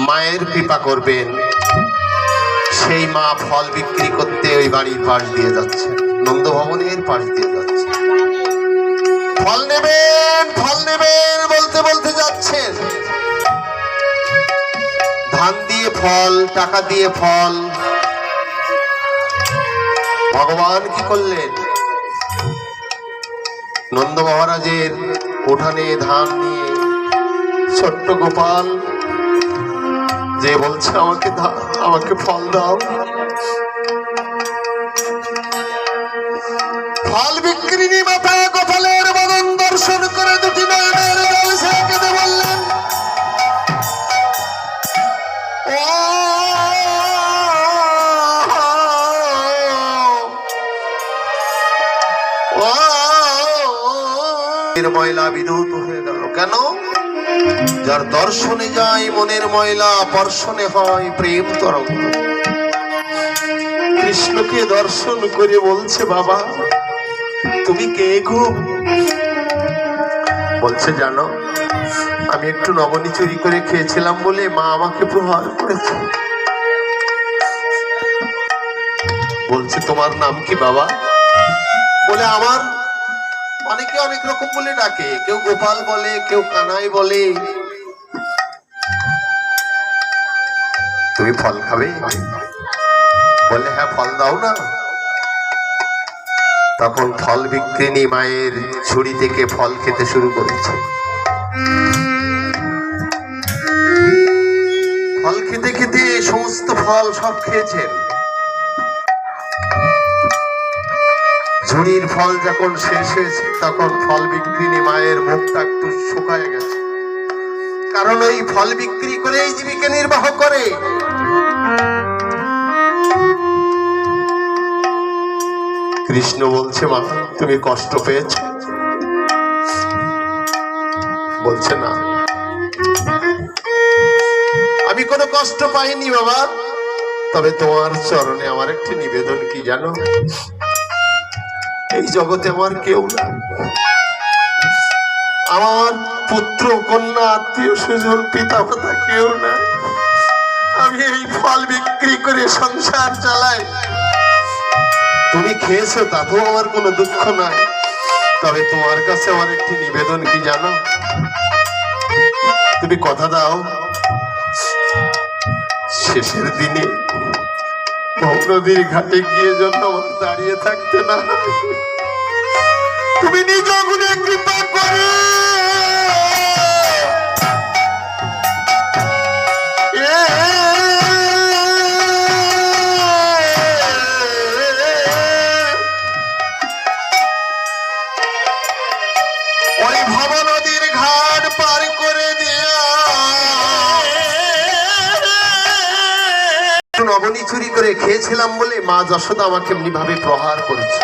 মায়ের কৃপা করবেন, সেই মা ফল বিক্রি করতে ওই বাড়ির পাশ দিয়ে যাচ্ছে, নন্দ ভবনের পাশ দিয়ে যাচ্ছে, ফল নেবেন ফল নেবেন বলতে বলতে যাচ্ছেন। ধান দিয়ে ফল, টাকা দিয়ে ফল। ভগবান কি করলেন? নন্দ মহারাজের উঠানে ধান নিয়ে ছোট্ট গোপাল যে বলছে, আমাকে আমাকে ফল দাও। ফল বিক্রি মাতা গোপালের বদন দর্শন করে দুটি নয়নের জল ছেড়ে কেঁদে বললেন, ময়লা বিধৌত হয়ে গেল। কেন? যার দর্শনে যায় মনের ময়লা, বর্ষণে হয় প্রেম তরঙ্গ। কৃষ্ণকে দর্শন করে বলছে, বাবা তুমি কে গো? বলছে, জানো, আমি একটু নবনী চুরি করে খেয়েছিলাম বলে মা আমাকে প্রহার করেছে। বলছে, তোমার নাম কি বাবা? বলে, আমার অনেকে অনেক রকম বলে ডাকে, কেউ গোপাল বলে, কেউ কানাই বলে। তুমি ফল খাবে? বলে, হ্যাঁ ফল দাও না। তখন ফল বিক্রিনী মায়ের ঝুড়ি থেকে ফল খেতে শুরু করেছে। ফল খেতে খেতে সমস্ত ফল সব খেয়েছেন। ঝুড়ির ফল যখন শেষ হয়েছে তখন ফল বিক্রিনী মায়ের মুখটা একটু শুকায় গেছে, কারণ ওই ফল বিক্রি করেই জীবিকা নির্বাহ করে। কৃষ্ণ বলছে, মা তুমি কষ্ট পেয়েছ? বলছে, না আমি কোনো কষ্ট পাইনি বাবা, তবে তোমার চরণে আমার একটি নিবেদন কি জানো? এই জগতে আমার কেউ না, আমার পুত্র কন্যা আত্মীয় স্বজন পিতা মাতা কেউ না, আমি এই ফল বিক্রি করে সংসার চালাই। তুমি খেয়েছো তাতেও আমার কোনো দুঃখ নাই, তবে তোমার কাছে আমার একটি নিবেদন কি জানো? তুমি কথা দাও, শেষের দিনে নদীর ঘাটে গিয়ে জন্য আমার দাঁড়িয়ে থাকতে না, তুমি নিজ গুণে কৃপা করে মণি চুরি করে খেয়েছিলাম বলে মা যশোদা আমাকে এমনি ভাবে প্রহার করেছে।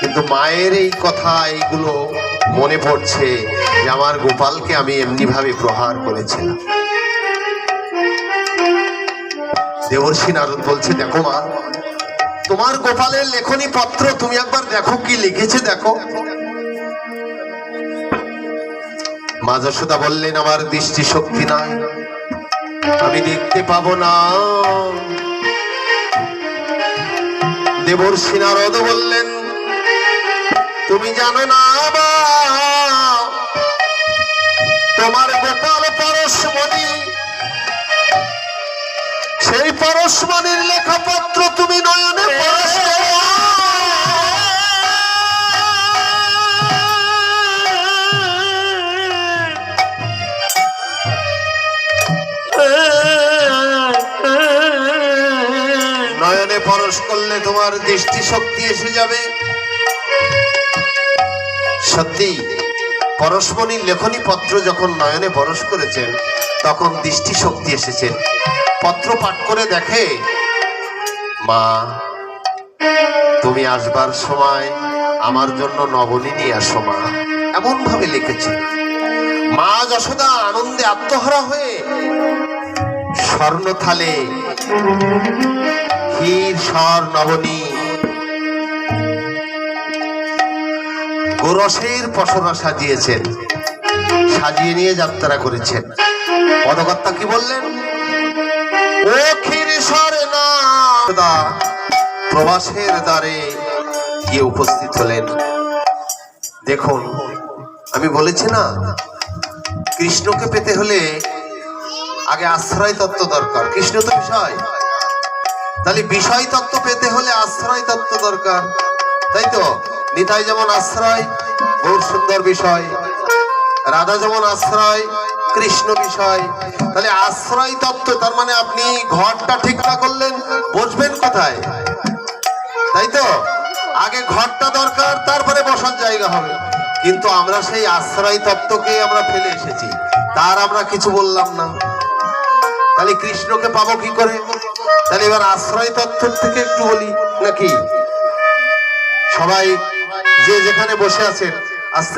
কিন্তু মায়ের এই কথা এইগুলো মনে পড়ছে যে আমার গোপালকে আমি এমনি ভাবে প্রহার করেছিলাম। দেবর্ষি নারদ বলছে, দেখো মা, তোমার গোপালের লেখনী পত্র তুমি একবার দেখো কি লিখেছে দেখো। মা যশোদা বললেন, আমার দৃষ্টি শক্তি নাই, আমি দেখতে পাবো না। দেবর্ষি নারদ বললেন, তুমি জানো না মা, তোমার গোপাল পরশমণি, সেই পরশমণির লেখাপত্র তুমি নয়নে পরশ করো। নয়নে পরশ করলে তোমার দৃষ্টি শক্তি এসে যাবে। সত্যি পরশমণির লেখনী পত্র যখন নয়নে পরশ করেছেন তখন দৃষ্টি শক্তি এসেছে। পত্র পাঠ করে দেখে, মা তুমি আসবার সময় আমার জন্য নবনী নিয়ে আসো মা, এমন ভাবে লিখেছে। মা যশোদা আনন্দে আত্মহারা হয়ে স্বর্ণ থালে ক্ষীর স্বর নবনী গোরসের পসরা সাজিয়েছেন, সাজিয়ে নিয়ে যাত্রা করেছেন। পদকর্তা কি বললেন, ও ক্ষীরেশ্বর না, প্রবাসের দ্বারে গিয়ে উপস্থিত হলেন। দেখুন, আমি বলেছি না, কৃষ্ণকে পেতে হলে আগে আশ্রয় তত্ত্ব দরকার। কৃষ্ণ তো বিষয়, তাহলে বিষয় তত্ত্ব পেতে হলে আশ্রয় তত্ত্ব দরকার, তাই তো? নিতাই যেমন আশ্রয়, বহু সুন্দর বিষয়, রাধা যেমন আশ্রয়, কৃষ্ণ বিষয়। তাহলে আশ্রয় তত্ত্ব, তার মানে আপনি ঘরটা ঠিক না করলেন বসবেন কোথায়, তাই তো? আগে ঘরটা দরকার, তারপরে বসার জায়গা হবে। কিন্তু আমরা সেই আশ্রয় তত্ত্বকে আমরা ফেলে এসেছি, তার আমরা কিছু বললাম না। তাহলে কৃষ্ণকে পাবো কি করে? তাহলে এবার আশ্রয় তত্ত্ব থেকে একটু বলি নাকি? সবাই যে যেখানে বসে আছেন আস্তে